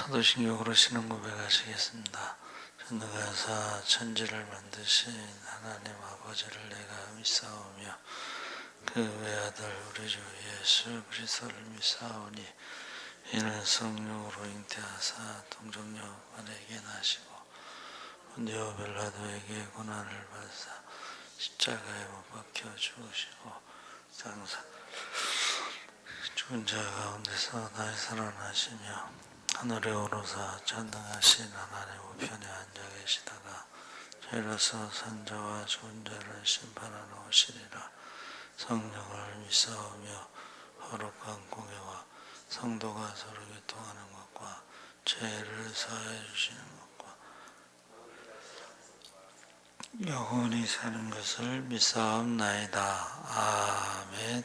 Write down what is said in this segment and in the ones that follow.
사도신경으로 신앙 고백하시겠습니다. 전능하사 천지를 만드신 하나님 아버지를 내가 믿사오며 그 외아들 우리 주 예수 그리스도를 믿사오니 이는 성령으로 잉태하사 동정녀 마리아에게 나시고 본디오 빌라도에게 고난을 받으사 십자가에 못 박혀 죽으시고 장사 죽은 자 가운데서 다시 살아나시며 하늘에 오르사 전능하신 하나님 우편에 앉아 계시다가 죄로서 산자와 죽은 자를 심판하러 오시리라. 성령을 믿사오며 거룩한 공예와 성도가 서로 교통하는 것과 죄를 사하여 주시는 것과 영원히 사는 것을 믿사옵나이다. 아멘.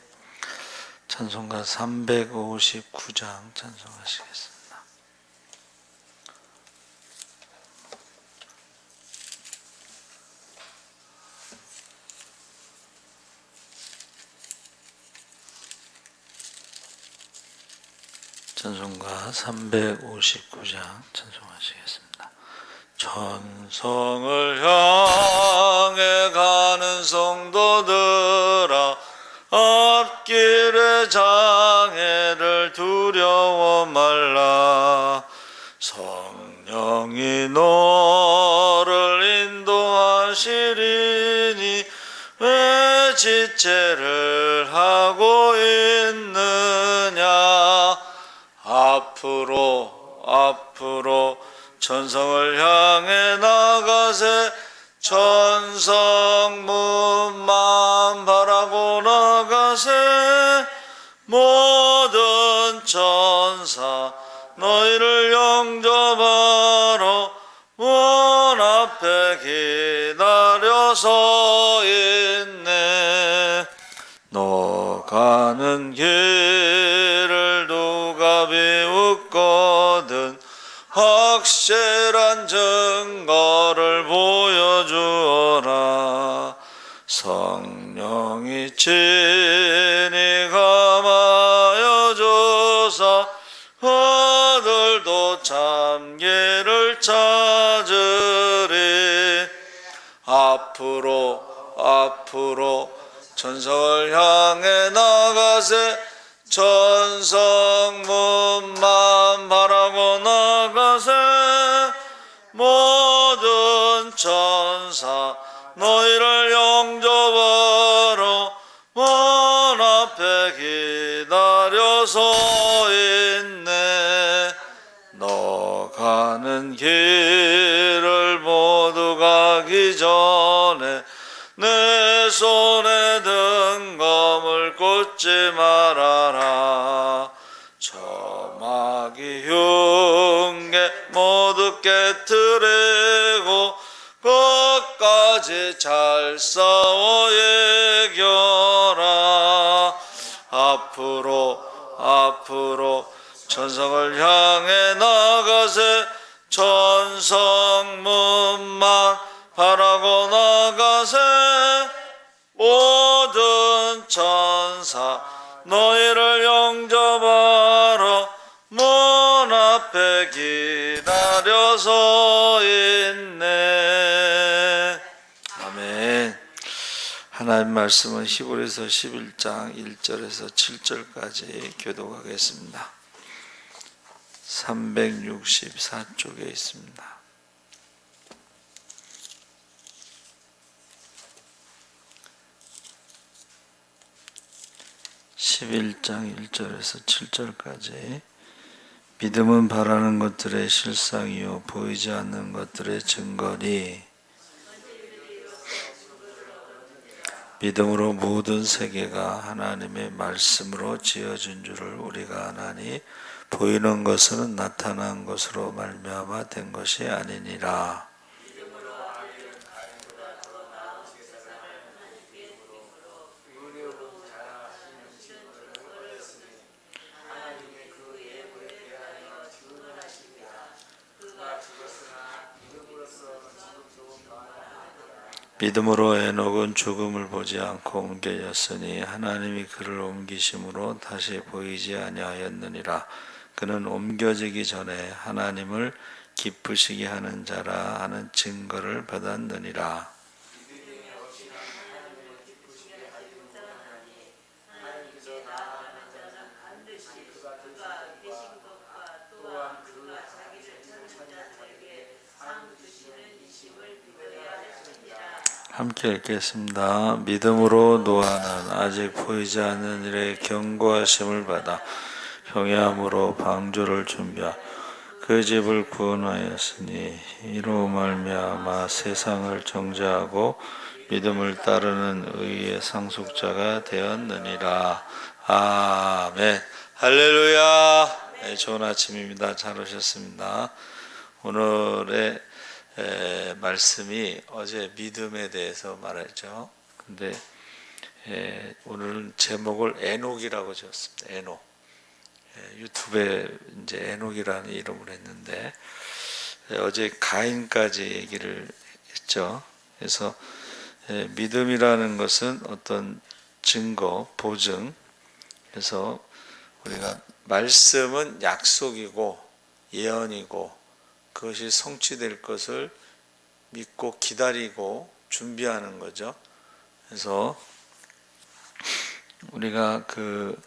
찬송가 359장 찬송하시겠습니다. 찬송가 359장 찬송하시겠습니다. 천성을 향해 가는 성도들아, 앞길의 장애를 두려워 말라. 성령이 너를 인도하시리니 왜 지체를 하고 있느냐. 앞으로 천성을 향해 나가세. 천성문만 바라고 나가세. 모든 천사 너희를 영접하러 문 앞에 기다려 서 있네. 너 가는 길을 누가 비웃거든 확실한 증거를 보여주어라. 성령이 친히 감하여 줘서 그들도 참 길을 찾으리. 앞으로 천성을 향해 나가세. 천성문만 바라고 나가세. 모든 천사 너희를 영접하러 문 앞에 기다려 서 있네. 너 가는 길을 모두 가기 전에 내 손에 든 검을 꽂지 말아라. 저 마귀 흉계 모두 깨트리고 끝까지 잘 싸워 이겨라. 앞으로 천성을 향해 나가세. 천성문만 바라고 나가세. 모든 천사 너희를 영접하러 문 앞에 기다려 서 있네. 아멘. 하나님 말씀은 히브리서 11장 1절에서 7절까지 교독하겠습니다. 364쪽에 있습니다. (11장 1절에서 7절까지) 믿음은 바라는 것들의 실상이요 보이지 않는 것들의 증거니, 믿음으로 모든 세계가 하나님의 말씀으로 지어진 줄을 우리가 아나니 보이는 것은 나타난 것으로 말미암아 된 것이 아니니라. 믿음으로 에녹은 죽음을 보지 않고 옮겨졌으니 하나님이 그를 옮기심으로 다시 보이지 아니하였느니라. 그는 옮겨지기 전에 하나님을 기쁘시게 하는 자라 하는 증거를 받았느니라. 함께 읽겠습니다. 믿음으로 노아는 아직 보이지 않는 일에 경고하심을 받아 형야함으로 방주를 준비하고 그 집을 구원하였으니 이로 말미암아 세상을 정죄하고 믿음을 따르는 의의 상속자가 되었느니라. 아멘. 할렐루야. 네, 좋은 아침입니다. 잘 오셨습니다. 오늘의 말씀이 어제 믿음에 대해서 말했죠. 근데 오늘은 제목을 에녹이라고 지었습니다. 에녹. 유튜브에 이제 에녹이라는 이름을 했는데 어제 가인까지 얘기를 했죠. 그래서 믿음이라는 것은 어떤 증거, 보증. 그래서 우리가 말씀은 약속이고 예언이고 그것이 성취될 것을 믿고 기다리고 준비하는 거죠. 그래서 우리가 그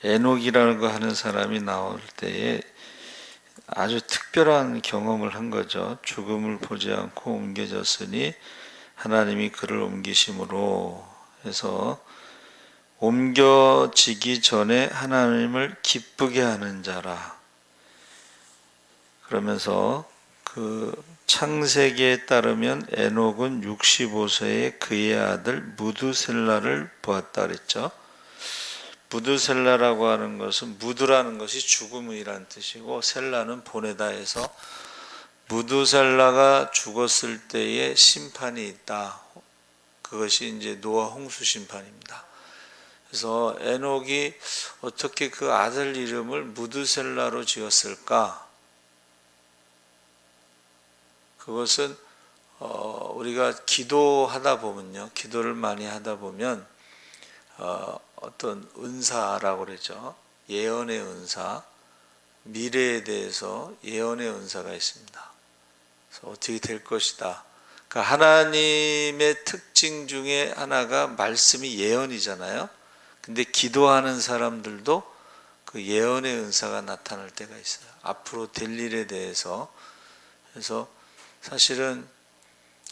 에녹이라는 거 하는 사람이 나올 때에 아주 특별한 경험을 한 거죠. 죽음을 보지 않고 옮겨졌으니 하나님이 그를 옮기심으로 해서 옮겨지기 전에 하나님을 기쁘게 하는 자라. 그러면서 그 창세기에 따르면 에녹은 65세에 그의 아들 무드셀라를 보았다 그랬죠. 무드셀라라고 하는 것은 무드라는 것이 죽음이라는 뜻이고 셀라는 보내다 해서 무드셀라가 죽었을 때에 심판이 있다. 그것이 이제 노아 홍수 심판입니다. 그래서 에녹이 어떻게 그 아들 이름을 무드셀라로 지었을까? 그것은 우리가 기도하다 보면요, 기도를 많이 하다 보면 어떤 은사라고 그러죠. 예언의 은사, 미래에 대해서 예언의 은사가 있습니다. 그래서 어떻게 될 것이다. 그러니까 하나님의 특징 중에 하나가 말씀이 예언이잖아요. 근데 기도하는 사람들도 그 예언의 은사가 나타날 때가 있어요. 앞으로 될 일에 대해서. 그래서 사실은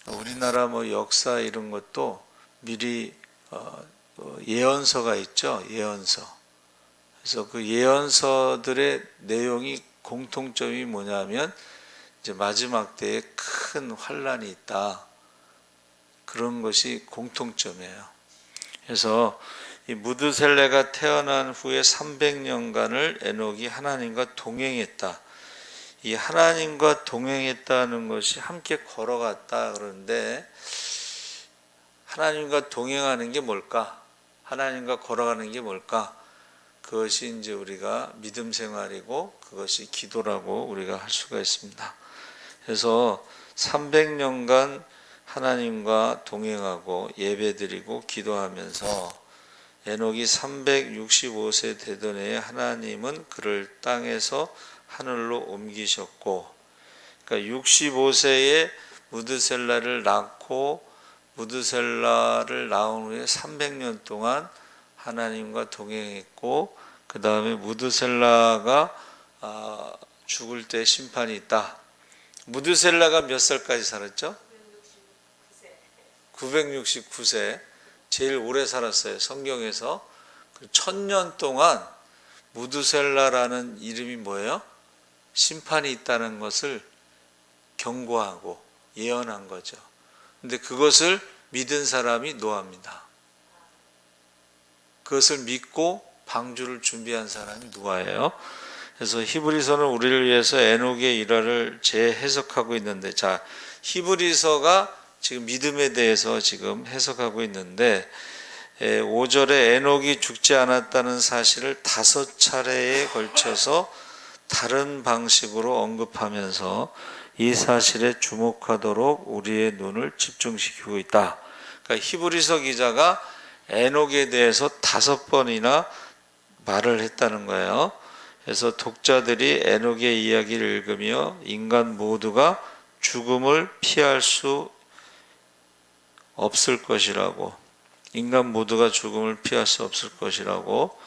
우리나라 뭐 역사 이런 것도 미리 예언서가 있죠. 예언서. 그래서 그 예언서들의 내용이 공통점이 뭐냐면 이제 마지막 때에 큰 환란이 있다. 그런 것이 공통점이에요. 그래서 이 무드셀레가 태어난 후에 300년간을 에녹이 하나님과 동행했다. 이 하나님과 동행했다는 것이 함께 걸어갔다 그러는데 하나님과 동행하는 게 뭘까? 하나님과 걸어가는 게 뭘까? 그것이 이제 우리가 믿음 생활이고 그것이 기도라고 우리가 할 수가 있습니다. 그래서 300년간 하나님과 동행하고 예배드리고 기도하면서 에녹이 365세 되던 해에 하나님은 그를 땅에서 하늘로 옮기셨고, 그러니까 65세에 무드셀라를 낳고 무드셀라를 낳은 후에 300년 동안 하나님과 동행했고, 그 다음에 무드셀라가 죽을 때 심판이 있다. 무드셀라가 몇 살까지 살았죠? 969세. 제일 오래 살았어요. 성경에서. 1000년 동안 무드셀라라는 이름이 뭐예요? 심판이 있다는 것을 경고하고 예언한 거죠. 근데 그것을 믿은 사람이 노아입니다. 그것을 믿고 방주를 준비한 사람이 노아예요. 그래서 히브리서는 우리를 위해서 에녹의 일화를 재해석하고 있는데, 자, 히브리서가 지금 믿음에 대해서 지금 해석하고 있는데 5절에 에녹이 죽지 않았다는 사실을 5차례에 걸쳐서 다른 방식으로 언급하면서 이 사실에 주목하도록 우리의 눈을 집중시키고 있다. 그러니까 히브리서 기자가 에녹에 대해서 5번이나 말을 했다는 거예요. 그래서 독자들이 에녹의 이야기를 읽으며 인간 모두가 죽음을 피할 수 없을 것이라고, 인간 모두가 죽음을 피할 수 없을 것이라고.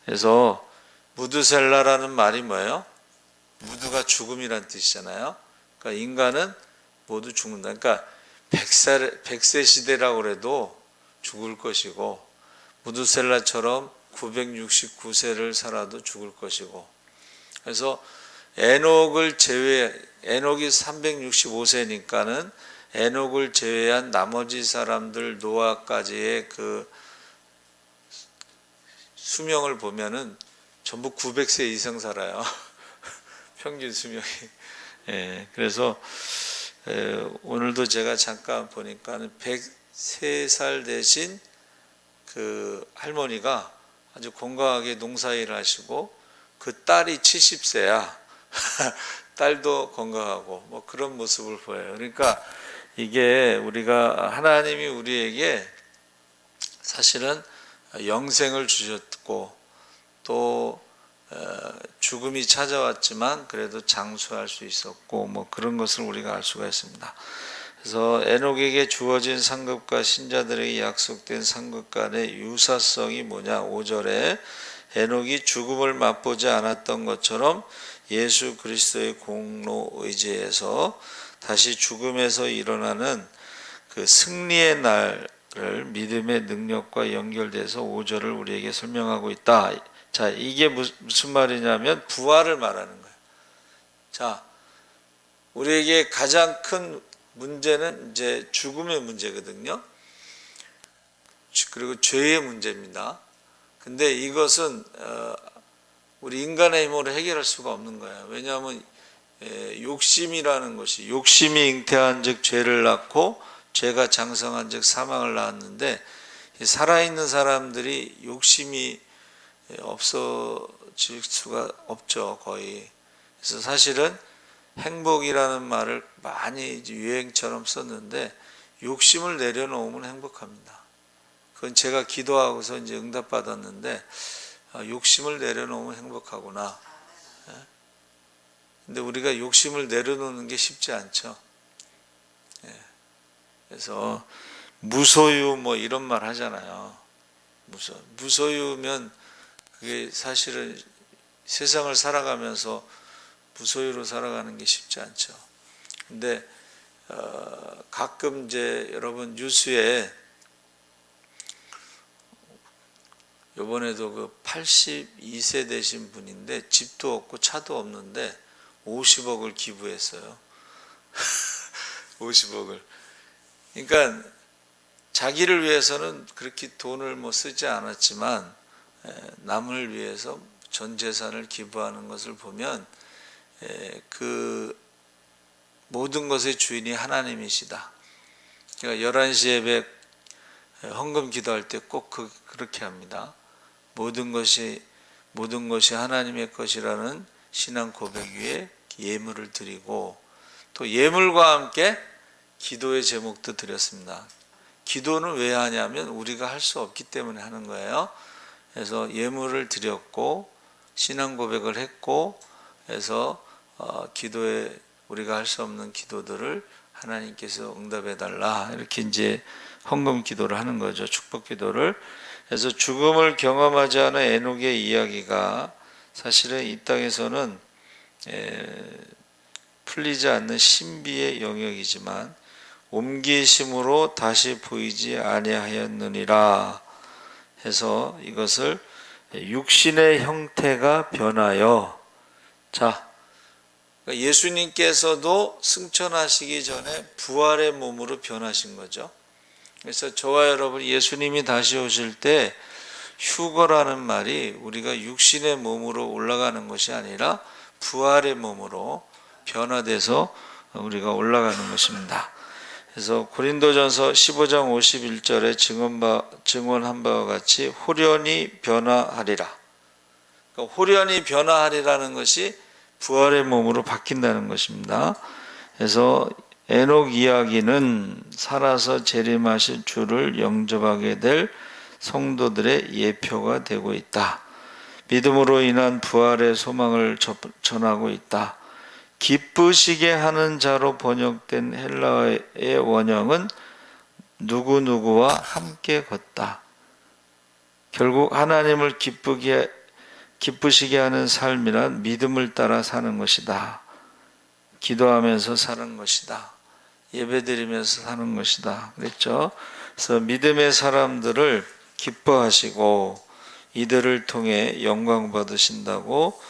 그래서 무드셀라라는 말이 뭐예요? 무드가 죽음이란 뜻이잖아요. 그러니까 인간은 모두 죽는다. 그러니까 100세 시대라고 그래도 죽을 것이고, 무드셀라처럼 969세를 살아도 죽을 것이고. 그래서 에녹이 365세니까는 에녹을 제외한 나머지 사람들 노아까지의 그 수명을 보면은 전부 900세 이상 살아요. 평균 수명이. 예, 그래서 오늘도 제가 잠깐 보니까는 103살 되신 그 할머니가 아주 건강하게 농사일을 하시고 그 딸이 70세야. 딸도 건강하고 뭐 그런 모습을 보여요. 그러니까 이게 우리가 하나님이 우리에게 사실은 영생을 주셨고 또 죽음이 찾아왔지만 그래도 장수할 수 있었고 뭐 그런 것을 우리가 알 수가 있습니다. 그래서 에녹에게 주어진 상급과 신자들에게 약속된 상급 간의 유사성이 뭐냐? 5절에 에녹이 죽음을 맛보지 않았던 것처럼 예수 그리스도의 공로 의지에서 다시 죽음에서 일어나는 그 승리의 날을 믿음의 능력과 연결돼서 5절을 우리에게 설명하고 있다. 자, 이게 무슨 말이냐면 부활을 말하는 거예요. 자, 우리에게 가장 큰 문제는 이제 죽음의 문제거든요. 그리고 죄의 문제입니다. 근데 이것은 우리 인간의 힘으로 해결할 수가 없는 거예요. 왜냐하면 욕심이라는 것이, 욕심이 잉태한 즉 죄를 낳고 죄가 장성한 즉 사망을 낳았는데, 살아있는 사람들이 욕심이 없어질 수가 없죠, 거의. 그래서 사실은 행복이라는 말을 많이 유행처럼 썼는데 욕심을 내려놓으면 행복합니다. 그건 제가 기도하고서 이제 응답받았는데 욕심을 내려놓으면 행복하구나. 근데 우리가 욕심을 내려놓는 게 쉽지 않죠. 그래서 무소유 뭐 이런 말 하잖아요. 무소유면 그게 사실은 세상을 살아가면서 무소유로 살아가는 게 쉽지 않죠. 근데 가끔 이제 여러분 뉴스에 이번에도 그 82세 되신 분인데 집도 없고 차도 없는데 50억을 기부했어요. 50억을. 그러니까 자기를 위해서는 그렇게 돈을 뭐 쓰지 않았지만 남을 위해서 전 재산을 기부하는 것을 보면 그 모든 것의 주인이 하나님이시다. 그러니까 11시 예배 헌금 기도할 때 꼭 그렇게 합니다. 모든 것이 하나님의 것이라는 신앙 고백 위에 예물을 드리고, 또 예물과 함께 기도의 제목도 드렸습니다. 기도는 왜 하냐면 우리가 할 수 없기 때문에 하는 거예요. 그래서 예물을 드렸고 신앙 고백을 했고, 그래서 기도에 우리가 할 수 없는 기도들을 하나님께서 응답해 달라, 이렇게 이제 헌금 기도를 하는 거죠. 축복 기도를. 그래서 죽음을 경험하지 않은 에녹의 이야기가 사실은 이 땅에서는 풀리지 않는 신비의 영역이지만 옮기심으로 다시 보이지 아니하였느니라 해서 이것을 육신의 형태가 변하여, 자, 예수님께서도 승천하시기 전에 부활의 몸으로 변하신 거죠. 그래서 저와 여러분, 예수님이 다시 오실 때 휴거라는 말이 우리가 육신의 몸으로 올라가는 것이 아니라 부활의 몸으로 변화돼서 우리가 올라가는 것입니다. 그래서 고린도전서 15장 51절에 증언한 바와 같이 홀연히 변화하리라. 그러니까 홀연히 변화하리라는 것이 부활의 몸으로 바뀐다는 것입니다. 그래서 에녹 이야기는 살아서 재림하실 주를 영접하게 될 성도들의 예표가 되고 있다. 믿음으로 인한 부활의 소망을 전하고 있다. 기쁘시게 하는 자로 번역된 헬라어의 원형은 누구누구와 함께 걷다. 결국 하나님을 기쁘시게 하는 삶이란 믿음을 따라 사는 것이다. 기도하면서 사는 것이다. 예배드리면서 사는 것이다. 그랬죠? 그래서 믿음의 사람들을 기뻐하시고 이들을 통해 영광 받으신다고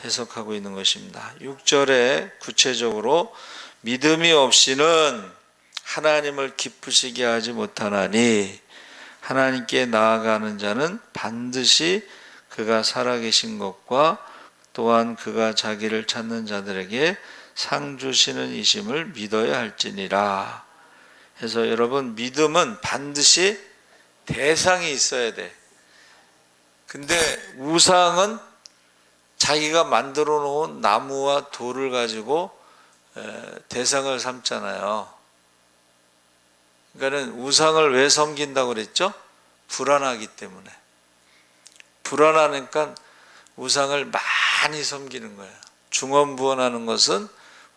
해석하고 있는 것입니다. 6절에 구체적으로 믿음이 없이는 하나님을 기쁘시게 하지 못하나니 하나님께 나아가는 자는 반드시 그가 살아계신 것과 또한 그가 자기를 찾는 자들에게 상 주시는 이심을 믿어야 할지니라. 그래서 여러분, 믿음은 반드시 대상이 있어야 돼. 근데 우상은 자기가 만들어 놓은 나무와 돌을 가지고 대상을 삼잖아요. 그러니까는 우상을 왜 섬긴다고 그랬죠? 불안하기 때문에. 불안하니까 우상을 많이 섬기는 거예요. 중언부언하는 것은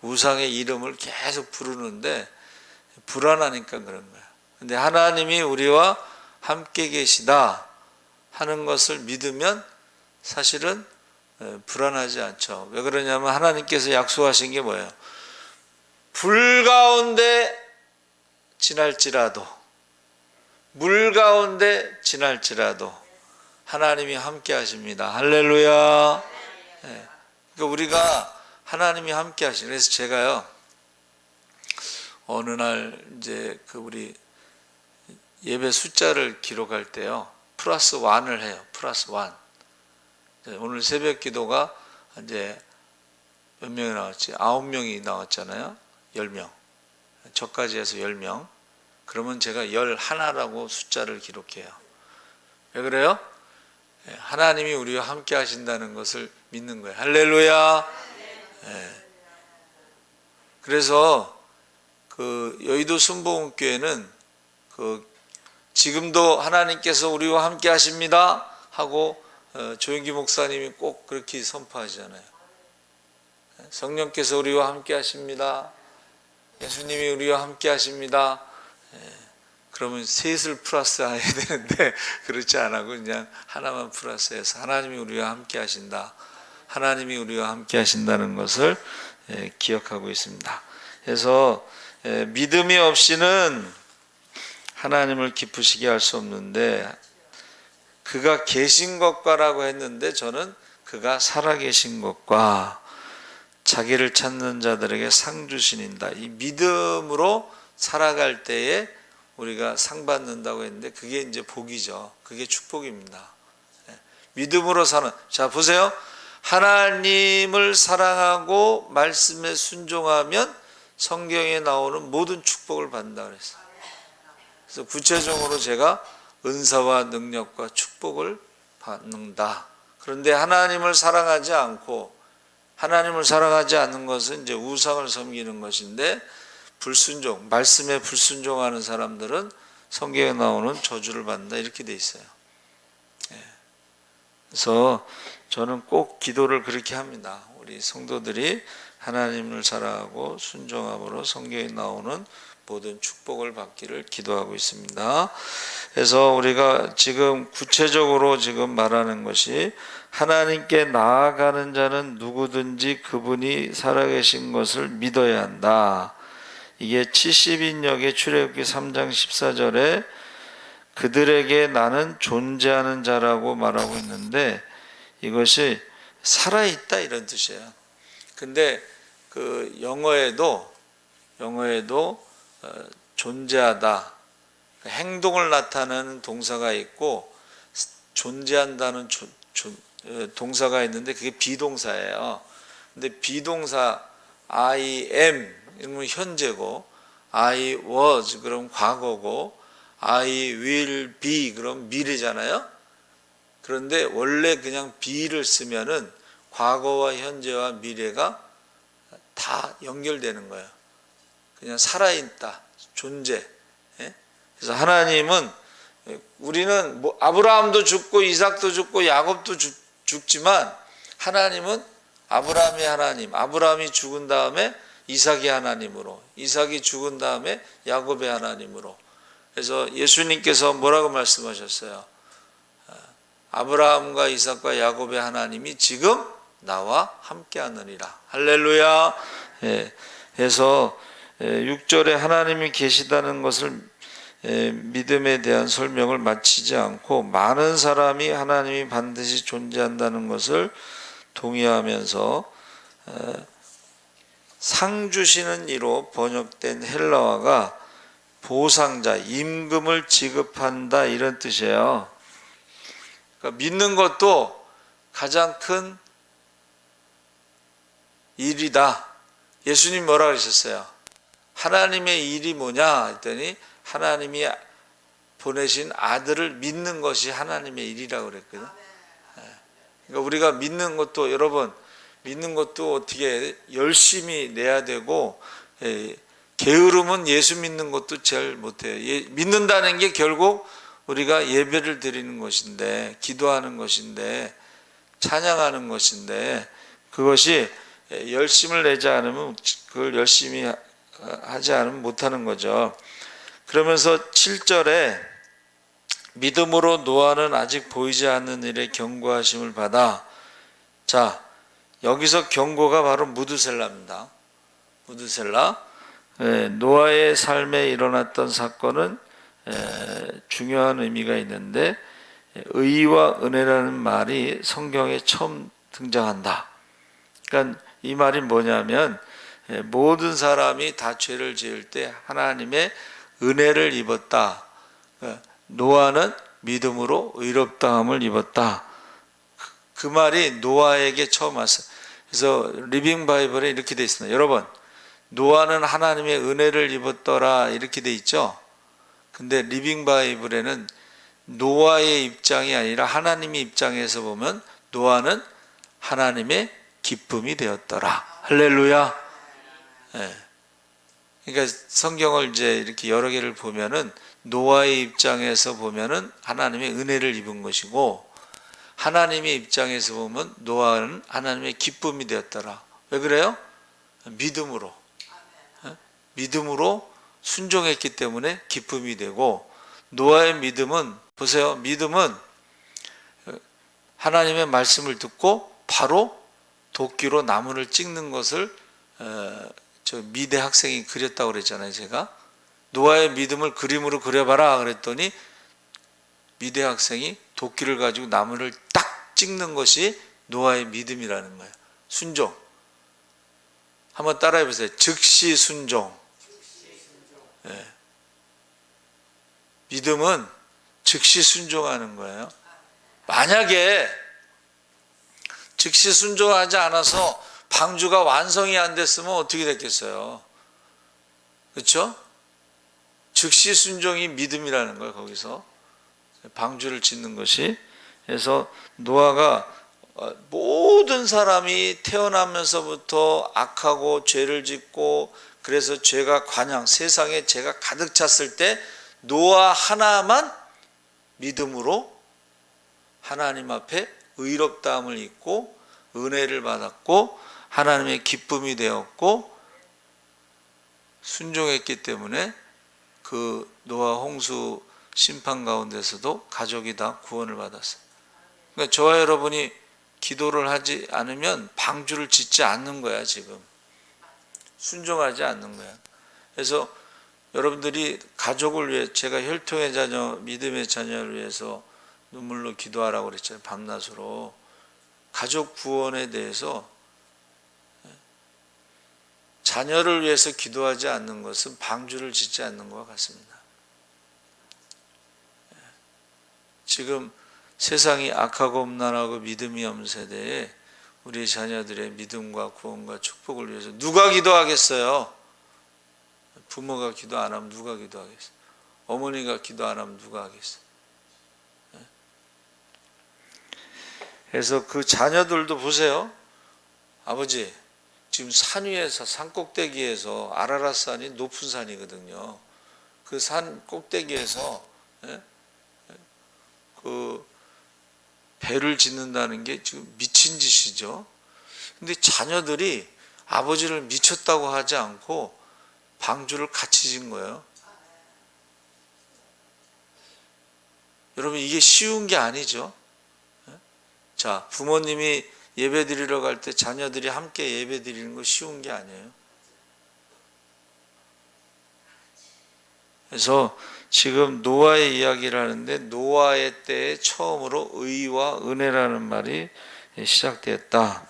우상의 이름을 계속 부르는데 불안하니까 그런 거예요. 근데 하나님이 우리와 함께 계시다 하는 것을 믿으면 사실은 불안하지 않죠. 왜 그러냐면 하나님께서 약속하신 게 뭐예요? 불 가운데 지날지라도, 물 가운데 지날지라도 하나님이 함께 하십니다. 할렐루야. 네. 그러니까 우리가 하나님이 함께 하시는. 그래서 제가요, 어느 날 이제 우리 예배 숫자를 기록할 때요, 플러스 1을 해요. 플러스 1. 오늘 새벽 기도가 이제 몇 명이 나왔지? 9명이 나왔잖아요. 10명. 저까지 해서 10명. 그러면 제가 11라고 숫자를 기록해요. 왜 그래요? 하나님이 우리와 함께 하신다는 것을 믿는 거예요. 할렐루야. 네. 그래서 여의도 순복음교회는 지금도 하나님께서 우리와 함께 하십니다 하고 조영기 목사님이 꼭 그렇게 선포하시잖아요. 성령께서 우리와 함께 하십니다. 예수님이 우리와 함께 하십니다. 그러면 셋을 플러스 해야 되는데 그렇지 않고 그냥 하나만 플러스해서 하나님이 우리와 함께 하신다. 하나님이 우리와 함께 하신다는 것을 기억하고 있습니다. 그래서 믿음이 없이는 하나님을 기쁘시게 할 수 없는데, 그가 계신 것과라고 했는데 저는 그가 살아계신 것과 자기를 찾는 자들에게 상 주시는다. 이 믿음으로 살아갈 때에 우리가 상 받는다고 했는데 그게 이제 복이죠. 그게 축복입니다. 믿음으로 사는. 자, 보세요. 하나님을 사랑하고 말씀에 순종하면 성경에 나오는 모든 축복을 받는다 그랬어요. 그래서 구체적으로 제가 은사와 능력과 축복을 받는다. 그런데 하나님을 사랑하지 않고, 하나님을 사랑하지 않는 것은 이제 우상을 섬기는 것인데, 불순종, 말씀에 불순종하는 사람들은 성경에 나오는 저주를 받는다 이렇게 돼 있어요. 그래서 저는 꼭 기도를 그렇게 합니다. 우리 성도들이 하나님을 사랑하고 순종함으로 성경에 나오는 모든 축복을 받기를 기도하고 있습니다. 그래서 우리가 지금 구체적으로 지금 말하는 것이, 하나님께 나아가는 자는 누구든지 그분이 살아계신 것을 믿어야 한다. 이게 70인역의 출애굽기 3장 14절에 그들에게 나는 존재하는 자라고 말하고 있는데, 이것이 살아있다 이런 뜻이에요. 근데 영어에도 존재하다, 행동을 나타내는 동사가 있고 존재한다는 동사가 있는데 그게 비동사예요. 근데 비동사 I am 이러면 현재고, I was 그럼 과거고, I will be 그럼 미래잖아요. 그런데 원래 그냥 be를 쓰면은 과거와 현재와 미래가 다 연결되는 거예요. 그냥 살아있다, 존재. 그래서 하나님은, 우리는 뭐 아브라함도 죽고 이삭도 죽고 야곱도 죽지만 하나님은 아브라함의 하나님, 아브라함이 죽은 다음에 이삭의 하나님으로, 이삭이 죽은 다음에 야곱의 하나님으로. 그래서 예수님께서 뭐라고 말씀하셨어요? 아브라함과 이삭과 야곱의 하나님이 지금 나와 함께하느니라. 할렐루야. 예, 그래서 6절에 하나님이 계시다는 것을 믿음에 대한 설명을 마치지 않고 많은 사람이 하나님이 반드시 존재한다는 것을 동의하면서 상 주시는 이로 번역된 헬라어가 보상자, 임금을 지급한다 이런 뜻이에요. 그러니까 믿는 것도 가장 큰 일이다. 예수님 뭐라 그러셨어요? 하나님의 일이 뭐냐 했더니 하나님이 보내신 아들을 믿는 것이 하나님의 일이라고 그랬거든. 그러니까 우리가 믿는 것도, 여러분, 믿는 것도 어떻게 열심히 내야 되고, 게으름은 예수 믿는 것도 제일 못해요. 믿는다는 게 결국 우리가 예배를 드리는 것인데, 기도하는 것인데, 찬양하는 것인데, 그것이 열심을 내지 않으면, 그걸 열심히 하지 않으면 못하는 거죠. 그러면서 7절에 믿음으로 노아는 아직 보이지 않는 일에 경고하심을 받아. 자, 여기서 경고가 바로 무드셀라입니다. 무드셀라. 노아의 삶에 일어났던 사건은 중요한 의미가 있는데, 의와 은혜라는 말이 성경에 처음 등장한다. 그러니까 이 말이 뭐냐면 모든 사람이 다 죄를 지을 때 하나님의 은혜를 입었다. 노아는 믿음으로 의롭다함을 입었다. 그 말이 노아에게 처음 왔어요. 그래서 리빙 바이블에 이렇게 돼 있습니다. 여러분, 노아는 하나님의 은혜를 입었더라 이렇게 돼 있죠. 근데 리빙 바이블에는 노아의 입장이 아니라 하나님의 입장에서 보면 노아는 하나님의 기쁨이 되었더라. 할렐루야. 네. 그러니까 성경을 이제 이렇게 여러 개를 보면은 노아의 입장에서 보면은 하나님의 은혜를 입은 것이고, 하나님의 입장에서 보면 노아는 하나님의 기쁨이 되었더라. 왜 그래요? 믿음으로. 믿음으로 순종했기 때문에 기쁨이 되고, 노아의 믿음은, 보세요. 믿음은 하나님의 말씀을 듣고 바로 도끼로 나무를 찍는 것을 저 미대 학생이 그렸다고 그랬잖아요. 제가 노아의 믿음을 그림으로 그려봐라 그랬더니 미대 학생이 도끼를 가지고 나무를 딱 찍는 것이 노아의 믿음이라는 거예요. 순종. 한번 따라해 보세요. 즉시 순종. 네. 믿음은 즉시 순종하는 거예요. 만약에 즉시 순종하지 않아서 방주가 완성이 안 됐으면 어떻게 됐겠어요? 그렇죠? 즉시 순종이 믿음이라는 거예요. 거기서 방주를 짓는 것이. 그래서 노아가 모든 사람이 태어나면서부터 악하고 죄를 짓고, 그래서 죄가 관양, 세상에 죄가 가득 찼을 때 노아 하나만 믿음으로 하나님 앞에 의롭다함을 입고 은혜를 받았고 하나님의 기쁨이 되었고 순종했기 때문에 그 노아 홍수 심판 가운데서도 가족이 다 구원을 받았어요. 그러니까 저와 여러분이 기도를 하지 않으면 방주를 짓지 않는 거야. 지금 순종하지 않는 거야. 그래서 여러분들이 가족을 위해, 제가 혈통의 자녀, 믿음의 자녀를 위해서 눈물로 기도하라고 그랬잖아요. 밤낮으로. 가족 구원에 대해서 자녀를 위해서 기도하지 않는 것은 방주를 짓지 않는 것과 같습니다. 지금 세상이 악하고 음란하고 믿음이 없는 세대에 우리 자녀들의 믿음과 구원과 축복을 위해서 누가 기도하겠어요? 부모가 기도 안 하면 누가 기도하겠어요? 어머니가 기도 안 하면 누가 하겠어요? 그래서 그 자녀들도 보세요. 아버지, 지금 산 위에서, 산 꼭대기에서, 아라랏산이 높은 산이거든요. 그 산 꼭대기에서 그 배를 짓는다는 게 지금 미친 짓이죠. 근데 자녀들이 아버지를 미쳤다고 하지 않고 방주를 같이 짓는 거예요. 여러분, 이게 쉬운 게 아니죠. 자, 부모님이 예배 드리러 갈 때 자녀들이 함께 예배 드리는 거 쉬운 게 아니에요. 그래서 지금 노아의 이야기를 하는데, 노아의 때에 처음으로 의와 은혜라는 말이 시작됐다.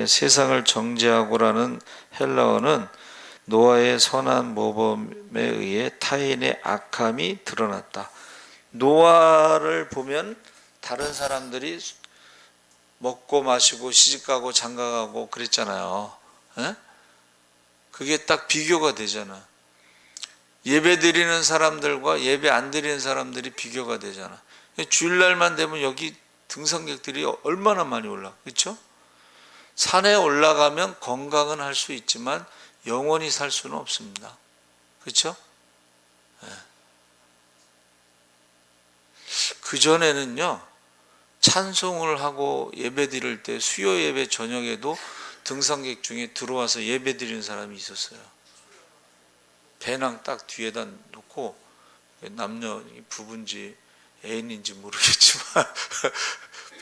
세상을 정죄하고라는 헬라어는 노아의 선한 모범에 의해 타인의 악함이 드러났다. 노아를 보면 다른 사람들이 먹고 마시고 시집가고 장가가고 그랬잖아요. 에? 그게 딱 비교가 되잖아. 예배 드리는 사람들과 예배 안 드리는 사람들이 비교가 되잖아. 주일날만 되면 여기 등산객들이 얼마나 많이 올라, 그렇죠? 산에 올라가면 건강은 할 수 있지만 영원히 살 수는 없습니다. 그렇죠? 그전에는요, 찬송을 하고 예배 드릴 때 수요 예배 저녁에도 등산객 중에 들어와서 예배 드리는 사람이 있었어요. 배낭 딱 뒤에다 놓고, 남녀 부부인지 애인인지 모르겠지만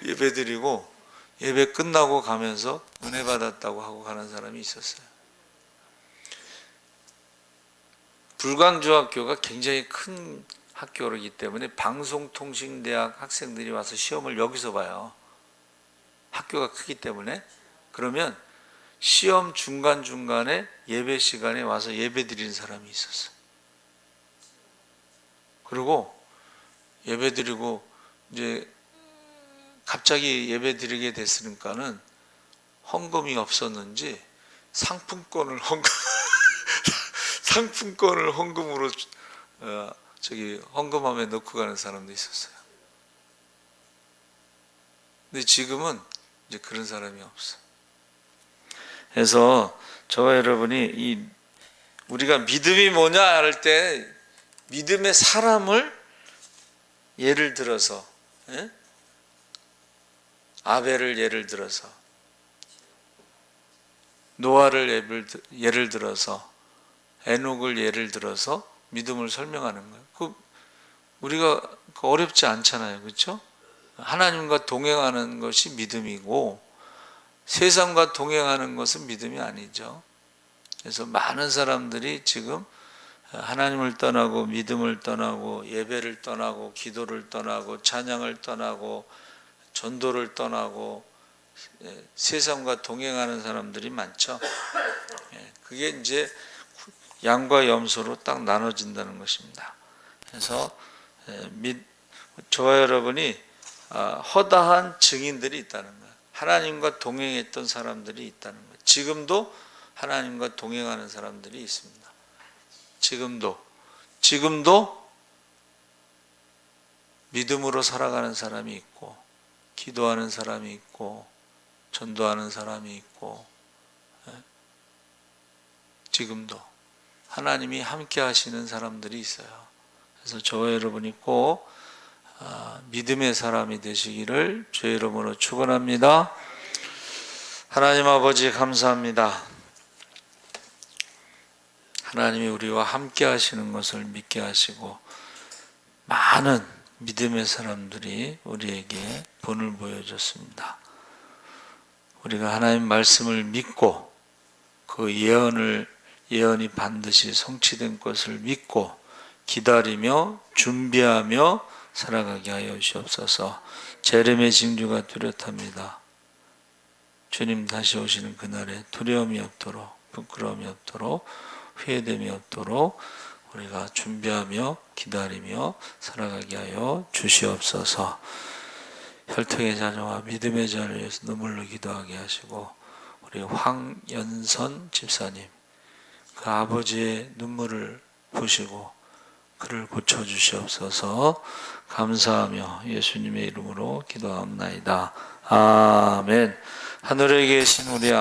예배 드리고 예배 끝나고 가면서 은혜 받았다고 하고 가는 사람이 있었어요. 불광중학교가 굉장히 큰 학교이기 때문에 방송통신대학 학생들이 와서 시험을 여기서 봐요. 학교가 크기 때문에. 그러면 시험 중간중간에 예배 시간에 와서 예배 드리는 사람이 있었어요. 그리고 예배 드리고 이제 갑자기 예배 드리게 됐으니까는 헌금이 없었는지 상품권을 헌금으로 헌금함에 넣고 가는 사람도 있었어요. 근데 지금은 이제 그런 사람이 없어. 그래서 저와 여러분이 우리가 믿음이 뭐냐 할 때 믿음의 사람을 예를 들어서, 아벨을 예를 들어서, 노아를 예를 들어서, 에녹을 예를 들어서 믿음을 설명하는 거예요. 우리가 어렵지 않잖아요. 그렇죠? 하나님과 동행하는 것이 믿음이고 세상과 동행하는 것은 믿음이 아니죠. 그래서 많은 사람들이 지금 하나님을 떠나고 믿음을 떠나고 예배를 떠나고 기도를 떠나고 찬양을 떠나고 전도를 떠나고 세상과 동행하는 사람들이 많죠. 그게 이제 양과 염소로 딱 나눠진다는 것입니다. 그래서 저와 여러분이 허다한 증인들이 있다는 거예요. 하나님과 동행했던 사람들이 있다는 거예요. 지금도 하나님과 동행하는 사람들이 있습니다. 지금도 믿음으로 살아가는 사람이 있고 기도하는 사람이 있고 전도하는 사람이 있고, 지금도 하나님이 함께 하시는 사람들이 있어요. 그래서 저와 여러분이 꼭 믿음의 사람이 되시기를 주의 이름으로 축원합니다. 하나님 아버지 감사합니다. 하나님이 우리와 함께 하시는 것을 믿게 하시고 많은 믿음의 사람들이 우리에게 본을 보여줬습니다. 우리가 하나님 말씀을 믿고 그 예언이 반드시 성취된 것을 믿고 기다리며 준비하며 살아가게 하여 주옵소서. 재림의 징조가 뚜렷합니다. 주님 다시 오시는 그날에 두려움이 없도록 부끄러움이 없도록 후회됨이 없도록 우리가 준비하며 기다리며 살아가게 하여 주시옵소서. 혈통의 자녀와 믿음의 자녀를 위해서 눈물로 기도하게 하시고 우리 황연선 집사님 그 아버지의 눈물을 보시고 그를 고쳐주시옵소서. 감사하며 예수님의 이름으로 기도합나이다. 아멘. 하늘에 계신 우리